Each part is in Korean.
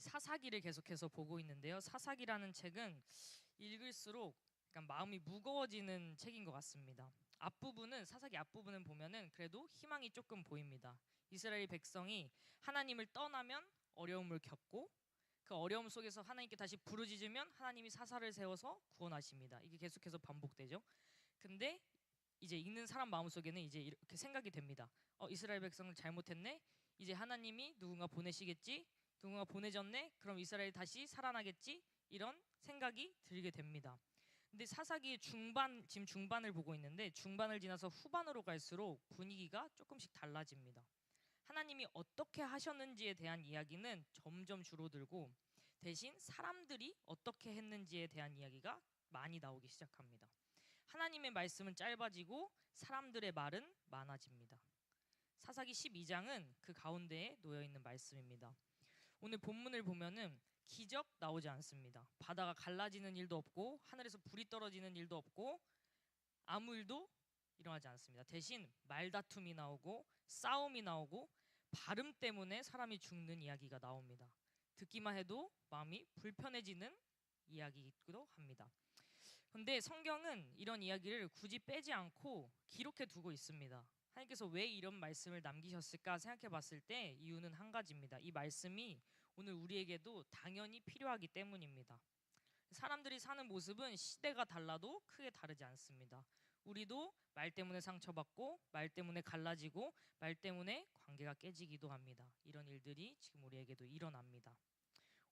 사사기를 계속해서 보고 있는데요. 사사기라는 책은 읽을수록 약간 마음이 무거워지는 책인 것 같습니다. 사사기 앞부분은 보면은 그래도 희망이 조금 보입니다. 이스라엘 백성이 하나님을 떠나면 어려움을 겪고 그 어려움 속에서 하나님께 다시 부르짖으면 하나님이 사사를 세워서 구원하십니다. 이게 계속해서 반복되죠. 근데 이제 읽는 사람 마음속에는 이제 이렇게 생각이 됩니다. 이스라엘 백성을 잘못했네. 이제 하나님이 누군가 보내시겠지. 누군가 보내졌네. 그럼 이스라엘이 다시 살아나겠지. 이런 생각이 들게 됩니다. 근데 사사기 지금 중반을 보고 있는데 중반을 지나서 후반으로 갈수록 분위기가 조금씩 달라집니다. 하나님이 어떻게 하셨는지에 대한 이야기는 점점 줄어들고 대신 사람들이 어떻게 했는지에 대한 이야기가 많이 나오기 시작합니다. 하나님의 말씀은 짧아지고 사람들의 말은 많아집니다. 사사기 12장은 그 가운데에 놓여 있는 말씀입니다. 오늘 본문을 보면은 기적 나오지 않습니다. 바다가 갈라지는 일도 없고 하늘에서 불이 떨어지는 일도 없고 아무 일도 일어나지 않습니다. 대신 말다툼이 나오고 싸움이 나오고 발음 때문에 사람이 죽는 이야기가 나옵니다. 듣기만 해도 마음이 불편해지는 이야기이기도 합니다. 근데 성경은 이런 이야기를 굳이 빼지 않고 기록해 두고 있습니다. 하나님께서 왜 이런 말씀을 남기셨을까 생각해 봤을 때 이유는 한 가지입니다. 이 말씀이 오늘 우리에게도 당연히 필요하기 때문입니다. 사람들이 사는 모습은 시대가 달라도 크게 다르지 않습니다. 우리도 말 때문에 상처받고 말 때문에 갈라지고 말 때문에 관계가 깨지기도 합니다. 이런 일들이 지금 우리에게도 일어납니다.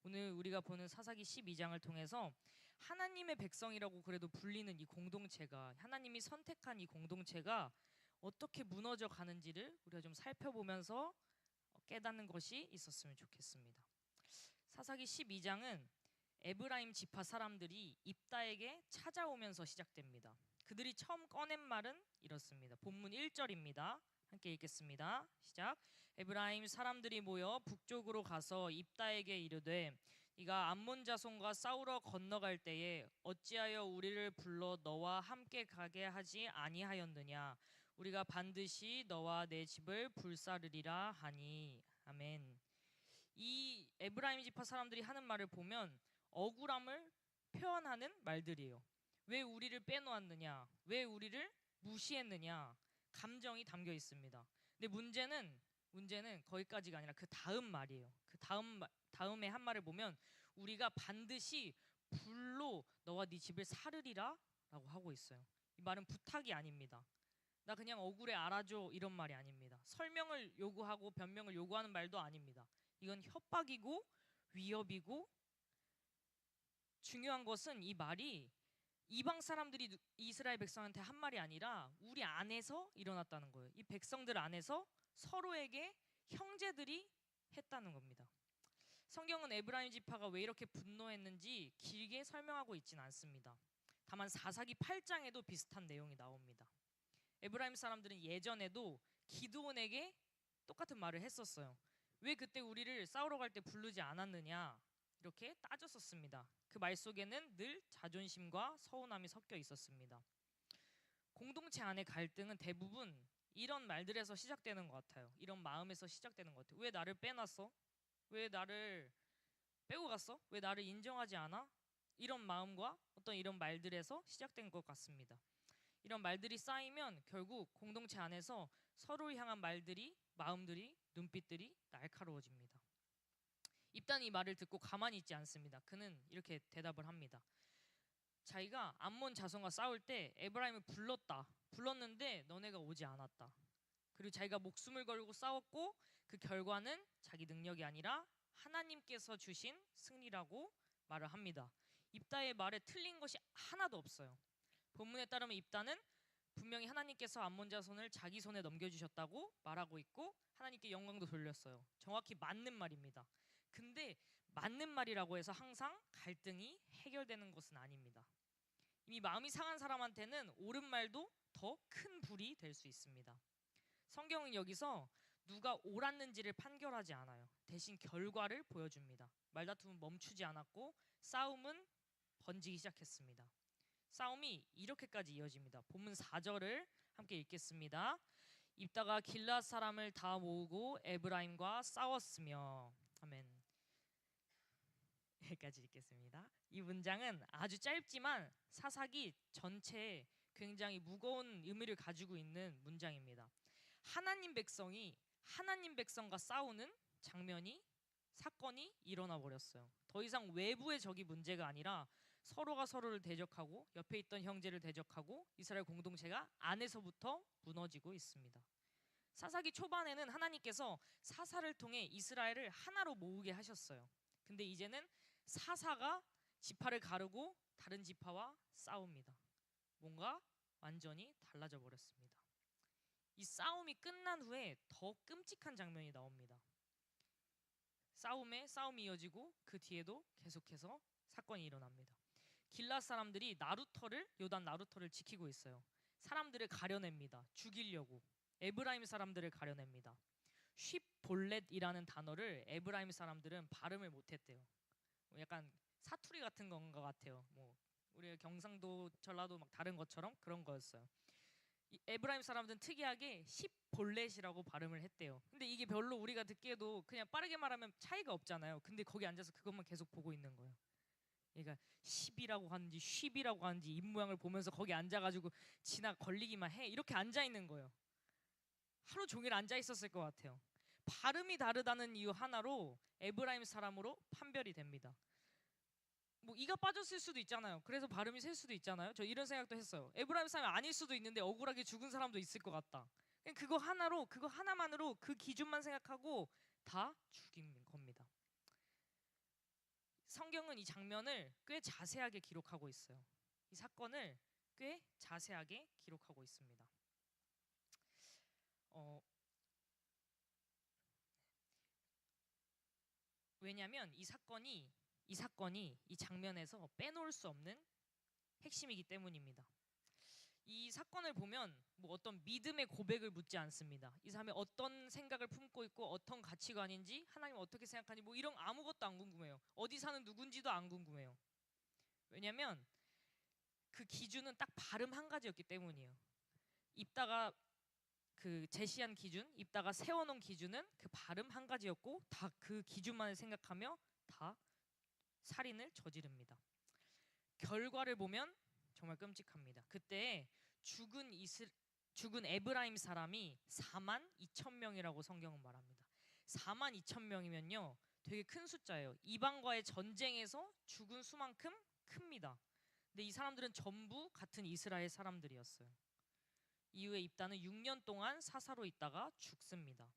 오늘 우리가 보는 사사기 12장을 통해서 하나님의 백성이라고 그래도 불리는 이 공동체가, 하나님이 선택한 이 공동체가 어떻게 무너져 가는지를 우리가 좀 살펴보면서 깨닫는 것이 있었으면 좋겠습니다. 사사기 12장은 에브라임 지파 사람들이 입다에게 찾아오면서 시작됩니다. 그들이 처음 꺼낸 말은 이렇습니다. 본문 1절입니다. 함께 읽겠습니다. 시작. 에브라임 사람들이 모여 북쪽으로 가서 입다에게 이르되 네가 암몬 자손과 싸우러 건너갈 때에 어찌하여 우리를 불러 너와 함께 가게 하지 아니하였느냐. 우리가 반드시 너와 내 집을 불사르리라 하니. 아멘. 이 에브라임 지파 사람들이 하는 말을 보면 억울함을 표현하는 말들이에요. 왜 우리를 빼놓았느냐? 왜 우리를 무시했느냐? 감정이 담겨 있습니다. 근데 문제는 거기까지가 아니라 그 다음 말이에요. 그 다음에 한 말을 보면 우리가 반드시 불로 너와 네 집을 사르리라라고 하고 있어요. 이 말은 부탁이 아닙니다. 나 그냥 억울해 알아줘 이런 말이 아닙니다. 설명을 요구하고 변명을 요구하는 말도 아닙니다. 이건 협박이고 위협이고 중요한 것은 이 말이 이방 사람들이 이스라엘 백성한테 한 말이 아니라 우리 안에서 일어났다는 거예요. 이 백성들 안에서 서로에게 형제들이 했다는 겁니다. 성경은 에브라임 지파가 왜 이렇게 분노했는지 길게 설명하고 있지는 않습니다. 다만 사사기 8장에도 비슷한 내용이 나옵니다. 에브라임 사람들은 예전에도 기드온에게 똑같은 말을 했었어요. 왜 그때 우리를 싸우러 갈 때 부르지 않았느냐 이렇게 따졌었습니다. 그 말 속에는 늘 자존심과 서운함이 섞여 있었습니다. 공동체 안의 갈등은 대부분 이런 말들에서 시작되는 것 같아요. 이런 마음에서 시작되는 것 같아요. 왜 나를 빼놨어? 왜 나를 빼고 갔어? 왜 나를 인정하지 않아? 이런 마음과 어떤 이런 말들에서 시작된 것 같습니다. 이런 말들이 쌓이면 결국 공동체 안에서 서로를 향한 말들이, 마음들이, 눈빛들이 날카로워집니다. 입단이 이 말을 듣고 가만히 있지 않습니다. 그는 이렇게 대답을 합니다. 자기가 암몬 자손과 싸울 때 에브라임을 불렀는데 너네가 오지 않았다. 그리고 자기가 목숨을 걸고 싸웠고 그 결과는 자기 능력이 아니라 하나님께서 주신 승리라고 말을 합니다. 입다의 말에 틀린 것이 하나도 없어요. 본문에 따르면 입다는 분명히 하나님께서 암몬 자손을 자기 손에 넘겨주셨다고 말하고 있고 하나님께 영광도 돌렸어요. 정확히 맞는 말입니다. 근데 맞는 말이라고 해서 항상 갈등이 해결되는 것은 아닙니다. 이미 마음이 상한 사람한테는 옳은 말도 더 큰 불이 될 수 있습니다. 성경은 여기서 누가 옳았는지를 판결하지 않아요. 대신 결과를 보여줍니다. 말다툼은 멈추지 않았고 싸움은 번지기 시작했습니다. 싸움이 이렇게까지 이어집니다. 본문 4절을 함께 읽겠습니다. 입다가 길앗 사람을 다 모으고 에브라임과 싸웠으며. 아멘. 여기까지 읽겠습니다. 이 문장은 아주 짧지만 사사기 전체에 굉장히 무거운 의미를 가지고 있는 문장입니다. 하나님 백성과 싸우는 장면이 사건이 일어나 버렸어요. 더 이상 외부의 적이 문제가 아니라 서로가 서로를 대적하고 옆에 있던 형제를 대적하고 이스라엘 공동체가 안에서부터 무너지고 있습니다. 사사기 초반에는 하나님께서 사사를 통해 이스라엘을 하나로 모으게 하셨어요. 근데 이제는 사사가 지파를 가르고 다른 지파와 싸웁니다. 뭔가 완전히 달라져 버렸습니다. 이 싸움이 끝난 후에 더 끔찍한 장면이 나옵니다. 싸움이 이어지고 그 뒤에도 계속해서 사건이 일어납니다. 길앗 사람들이 요단 나루터를 지키고 있어요. 사람들을 가려냅니다. 죽이려고. 에브라임 사람들을 가려냅니다. 쉽볼렛이라는 단어를 에브라임 사람들은 발음을 못했대요. 약간 사투리 같은 건가 같아요. 뭐 우리 경상도, 전라도 막 다른 것처럼 그런 거였어요. 이 에브라임 사람들은 특이하게 십볼렛이라고 발음을 했대요. 근데 이게 별로 우리가 듣기에도 그냥 빠르게 말하면 차이가 없잖아요. 근데 거기 앉아서 그것만 계속 보고 있는 거예요. 그러니까 10이라고 하는지 쉽이라고 하는지 입 모양을 보면서 거기 앉아가지고 지나 걸리기만 해 이렇게 앉아 있는 거예요. 하루 종일 앉아 있었을 것 같아요. 발음이 다르다는 이유 하나로 에브라임 사람으로 판별이 됩니다. 뭐 이가 빠졌을 수도 있잖아요. 그래서 발음이 셀 수도 있잖아요. 저 이런 생각도 했어요. 에브라임 사람이 아닐 수도 있는데 억울하게 죽은 사람도 있을 것 같다. 그거 하나만으로 그 기준만 생각하고 다 죽인 겁니다. 성경은 이 장면을 꽤 자세하게 기록하고 있어요. 이 사건을 꽤 자세하게 기록하고 있습니다. 왜냐하면 이 사건이 이 장면에서 빼놓을 수 없는 핵심이기 때문입니다. 이 사건을 보면 뭐 어떤 믿음의 고백을 묻지 않습니다. 이 사람이 어떤 생각을 품고 있고 어떤 가치관인지 하나님 어떻게 생각하니 뭐 이런 아무것도 안 궁금해요. 어디 사는 누군지도 안 궁금해요. 왜냐하면 그 기준은 딱 발음 한 가지였기 때문이에요. 입다가 그 제시한 기준, 입다가 세워놓은 기준은 그 발음 한 가지였고 다 그 기준만을 생각하며 다 살인을 저지릅니다. 결과를 보면 정말 끔찍합니다. 그때 죽은 에브라임 사람이 4만 2천 명이라고 성경은 말합니다. 4만 2천 명이면요 되게 큰 숫자예요. 이방과의 전쟁에서 죽은 수만큼 큽니다. 근데 이 사람들은 전부 같은 이스라엘 사람들이었어요. 이후에 입다는 6년 동안 사사로 있다가 죽습니다.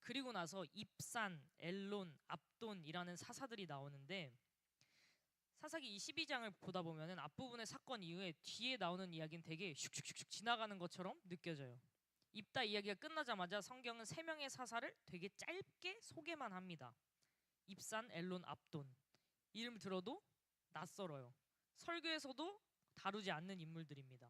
그리고 나서 입산, 엘론, 압돈이라는 사사들이 나오는데 사사기 22장을 보다 보면은 앞부분의 사건 이후에 뒤에 나오는 이야기는 되게 슉슉슉 지나가는 것처럼 느껴져요. 입다 이야기가 끝나자마자 성경은 3명의 사사를 되게 짧게 소개만 합니다. 입산, 엘론, 압돈. 이름 들어도 낯설어요. 설교에서도 다루지 않는 인물들입니다.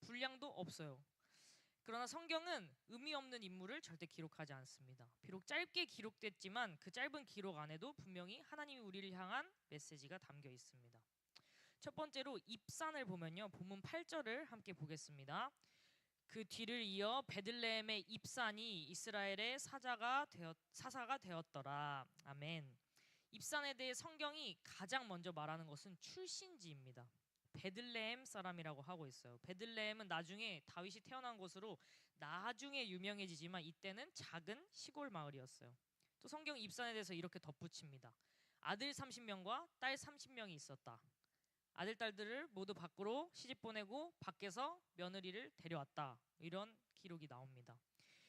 분량도 없어요. 그러나 성경은 의미 없는 인물을 절대 기록하지 않습니다. 비록 짧게 기록됐지만 그 짧은 기록 안에도 분명히 하나님이 우리를 향한 메시지가 담겨 있습니다. 첫 번째로 입산을 보면요. 본문 8절을 함께 보겠습니다. 그 뒤를 이어 베들레헴의 입산이 이스라엘의 사사가 되었더라. 아멘. 입산에 대해 성경이 가장 먼저 말하는 것은 출신지입니다. 베들레헴 사람이라고 하고 있어요. 베들레헴은 나중에 다윗이 태어난 곳으로 나중에 유명해지지만 이때는 작은 시골 마을이었어요. 또 성경 입산에 대해서 이렇게 덧붙입니다. 아들 30명과 딸 30명이 있었다. 아들 딸들을 모두 밖으로 시집 보내고 밖에서 며느리를 데려왔다. 이런 기록이 나옵니다.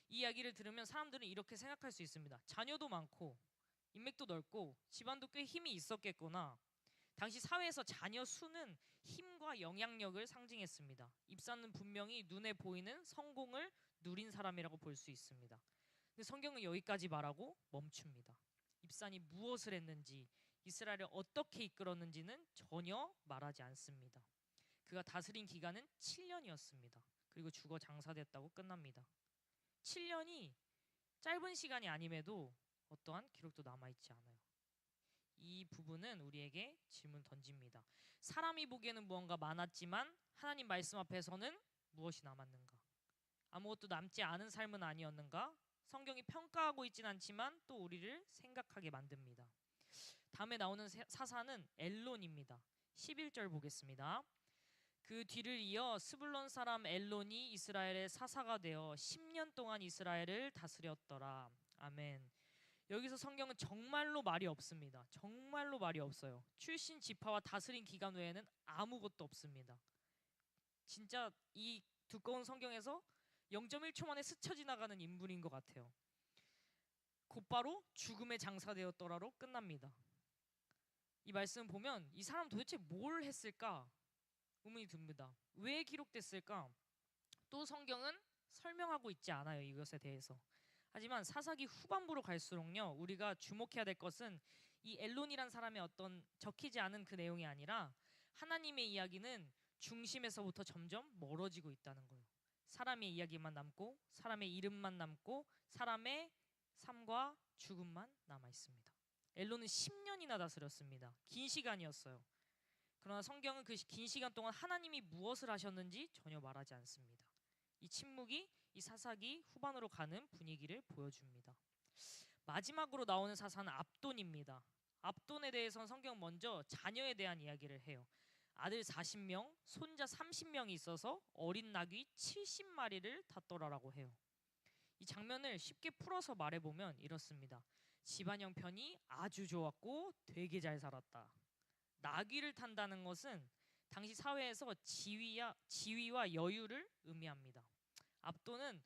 이 이야기를 들으면 사람들은 이렇게 생각할 수 있습니다. 자녀도 많고 인맥도 넓고 집안도 꽤 힘이 있었겠구나. 당시 사회에서 자녀 수는 힘과 영향력을 상징했습니다. 입산은 분명히 눈에 보이는 성공을 누린 사람이라고 볼 수 있습니다. 근데 성경은 여기까지 말하고 멈춥니다. 입산이 무엇을 했는지, 이스라엘을 어떻게 이끌었는지는 전혀 말하지 않습니다. 그가 다스린 기간은 7년이었습니다. 그리고 죽어 장사됐다고 끝납니다. 7년이 짧은 시간이 아님에도 어떠한 기록도 남아있지 않아요. 이 부분은 우리에게 질문 던집니다. 사람이 보기에는 무언가 많았지만 하나님 말씀 앞에서는 무엇이 남았는가? 아무것도 남지 않은 삶은 아니었는가? 성경이 평가하고 있진 않지만 또 우리를 생각하게 만듭니다. 다음에 나오는 사사는 엘론입니다. 11절 보겠습니다. 그 뒤를 이어 스불론 사람 엘론이 이스라엘의 사사가 되어 10년 동안 이스라엘을 다스렸더라. 아멘. 여기서 성경은 정말로 말이 없습니다. 정말로 말이 없어요. 출신 지파와 다스린 기간 외에는 아무것도 없습니다. 진짜 이 두꺼운 성경에서 0.1초 만에 스쳐 지나가는 인물인 것 같아요. 곧바로 죽음의 장사되었더라로 끝납니다. 이 말씀 보면 이 사람 도대체 뭘 했을까 의문이 듭니다. 왜 기록됐을까? 또 성경은 설명하고 있지 않아요, 이것에 대해서. 하지만 사사기 후반부로 갈수록요, 우리가 주목해야 될 것은 이 엘론이란 사람의 어떤 적히지 않은 그 내용이 아니라 하나님의 이야기는 중심에서부터 점점 멀어지고 있다는 거예요. 사람의 이야기만 남고 사람의 이름만 남고 사람의 삶과 죽음만 남아 있습니다. 엘론은 10년이나 다스렸습니다. 긴 시간이었어요. 그러나 성경은 그 긴 시간 동안 하나님이 무엇을 하셨는지 전혀 말하지 않습니다. 이 침묵이 이 사사기 후반으로 가는 분위기를 보여줍니다. 마지막으로 나오는 사사는 압돈입니다. 압돈에 대해서는 성경 먼저 자녀에 대한 이야기를 해요. 아들 40명, 손자 30명이 있어서 어린 낙이 70마리를 탔더라라고 해요. 이 장면을 쉽게 풀어서 말해보면 이렇습니다. 집안 형편이 아주 좋았고 되게 잘 살았다. 나귀를 탄다는 것은 당시 사회에서 지위와 여유를 의미합니다. 압돈은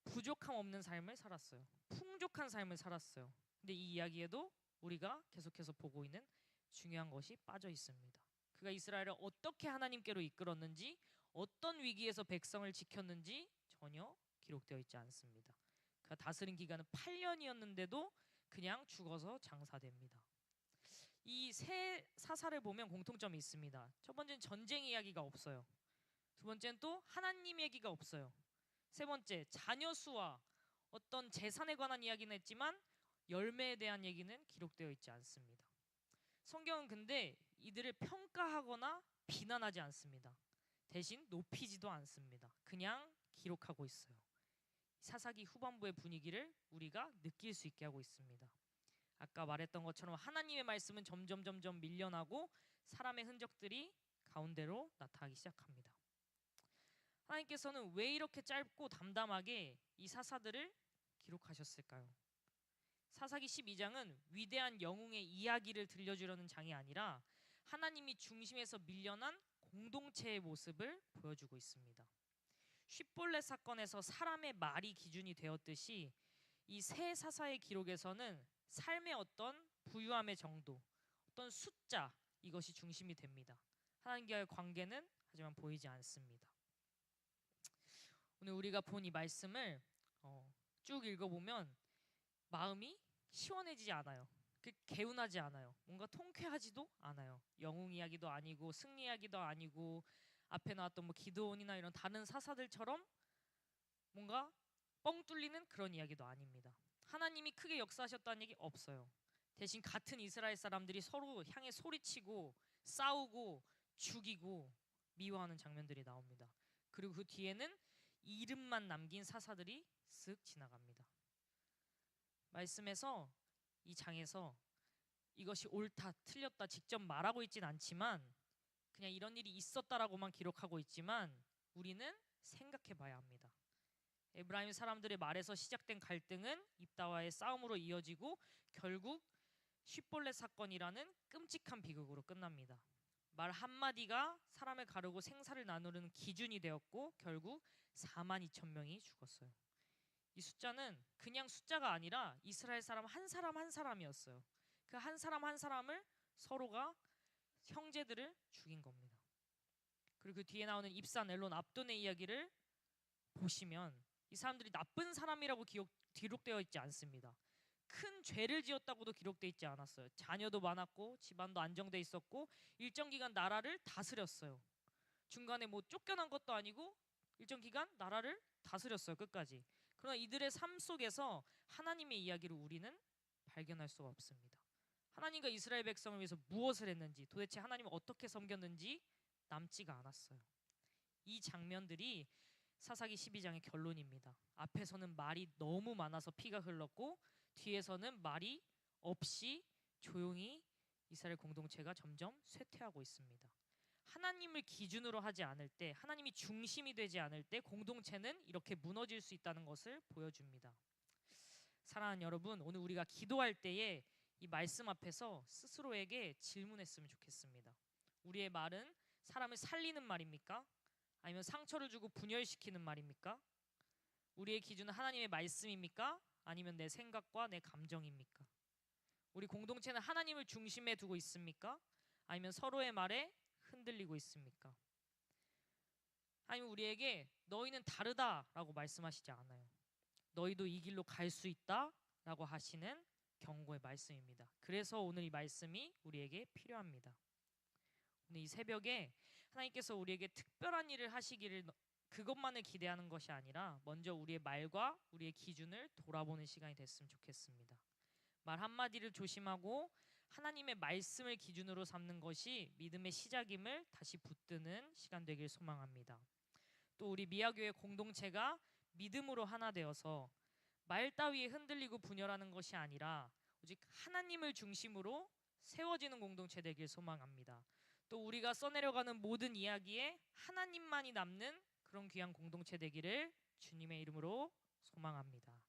부족함 없는 삶을 살았어요. 풍족한 삶을 살았어요. 근데 이 이야기에도 우리가 계속해서 보고 있는 중요한 것이 빠져 있습니다. 그가 이스라엘을 어떻게 하나님께로 이끌었는지, 어떤 위기에서 백성을 지켰는지 전혀 기록되어 있지 않습니다. 그가 다스린 기간은 8년이었는데도 그냥 죽어서 장사됩니다. 이 세 사사를 보면 공통점이 있습니다. 첫 번째는 전쟁 이야기가 없어요. 두 번째는 또 하나님 얘기가 없어요. 세 번째, 자녀 수와 어떤 재산에 관한 이야기는 했지만 열매에 대한 얘기는 기록되어 있지 않습니다. 성경은 근데 이들을 평가하거나 비난하지 않습니다. 대신 높이지도 않습니다. 그냥 기록하고 있어요. 사사기 후반부의 분위기를 우리가 느낄 수 있게 하고 있습니다. 아까 말했던 것처럼 하나님의 말씀은 점점 밀려나고 사람의 흔적들이 가운데로 나타나기 시작합니다. 하나님께서는 왜 이렇게 짧고 담담하게 이 사사들을 기록하셨을까요? 사사기 12장은 위대한 영웅의 이야기를 들려주려는 장이 아니라 하나님이 중심에서 밀려난 공동체의 모습을 보여주고 있습니다. 쉿볼렛 사건에서 사람의 말이 기준이 되었듯이 이 세 사사의 기록에서는 삶의 어떤 부유함의 정도, 어떤 숫자, 이것이 중심이 됩니다. 하나님과의 관계는 하지만 보이지 않습니다. 오늘 우리가 본 이 말씀을 쭉 읽어보면 마음이 시원해지지 않아요. 개운하지 않아요. 뭔가 통쾌하지도 않아요. 영웅 이야기도 아니고 승리 이야기도 아니고 앞에 나왔던 뭐 기드온이나 이런 다른 사사들처럼 뭔가 뻥 뚫리는 그런 이야기도 아닙니다. 하나님이 크게 역사하셨다는 얘기 없어요. 대신 같은 이스라엘 사람들이 서로 향해 소리치고 싸우고 죽이고 미워하는 장면들이 나옵니다. 그리고 그 뒤에는 이름만 남긴 사사들이 쓱 지나갑니다. 말씀에서 이 장에서 이것이 옳다 틀렸다 직접 말하고 있진 않지만 그냥 이런 일이 있었다라고만 기록하고 있지만 우리는 생각해 봐야 합니다. 에브라임 사람들의 말에서 시작된 갈등은 입다와의 싸움으로 이어지고 결국 쉿볼렛 사건이라는 끔찍한 비극으로 끝납니다. 말 한마디가 사람을 가르고 생사를 나누는 기준이 되었고 결국 42,000명이 죽었어요. 이 숫자는 그냥 숫자가 아니라 이스라엘 사람 한 사람이었어요. 그 한 사람 한 사람을 서로가 형제들을 죽인 겁니다. 그리고 그 뒤에 나오는 입산 엘론 압돈의 이야기를 보시면 이 사람들이 나쁜 사람이라고 기록되어 있지 않습니다. 큰 죄를 지었다고도 기록되어 있지 않았어요. 자녀도 많았고 집안도 안정돼 있었고 일정 기간 나라를 다스렸어요. 중간에 뭐 쫓겨난 것도 아니고 일정 기간 나라를 다스렸어요. 끝까지. 그러나 이들의 삶 속에서 하나님의 이야기를 우리는 발견할 수가 없습니다. 하나님과 이스라엘 백성을 위해서 무엇을 했는지, 도대체 하나님을 어떻게 섬겼는지 남지가 않았어요. 이 장면들이 사사기 12장의 결론입니다. 앞에서는 말이 너무 많아서 피가 흘렀고 뒤에서는 말이 없이 조용히 이스라엘 공동체가 점점 쇠퇴하고 있습니다. 하나님을 기준으로 하지 않을 때, 하나님이 중심이 되지 않을 때 공동체는 이렇게 무너질 수 있다는 것을 보여줍니다. 사랑하는 여러분, 오늘 우리가 기도할 때에 이 말씀 앞에서 스스로에게 질문했으면 좋겠습니다. 우리의 말은 사람을 살리는 말입니까? 아니면 상처를 주고 분열시키는 말입니까? 우리의 기준은 하나님의 말씀입니까? 아니면 내 생각과 내 감정입니까? 우리 공동체는 하나님을 중심에 두고 있습니까? 아니면 서로의 말에 흔들리고 있습니까? 아니면 우리에게 너희는 다르다라고 말씀하시지 않아요. 너희도 이 길로 갈 수 있다라고 하시는 경고의 말씀입니다. 그래서 오늘 이 말씀이 우리에게 필요합니다. 오늘 이 새벽에 하나님께서 우리에게 특별한 일을 하시기를 그것만을 기대하는 것이 아니라 먼저 우리의 말과 우리의 기준을 돌아보는 시간이 됐으면 좋겠습니다. 말 한마디를 조심하고 하나님의 말씀을 기준으로 삼는 것이 믿음의 시작임을 다시 붙드는 시간 되길 소망합니다. 또 우리 미아교회 공동체가 믿음으로 하나 되어서 말 따위에 흔들리고 분열하는 것이 아니라 오직 하나님을 중심으로 세워지는 공동체 되길 소망합니다. 또 우리가 써내려가는 모든 이야기에 하나님만이 남는 그런 귀한 공동체 되기를 주님의 이름으로 소망합니다.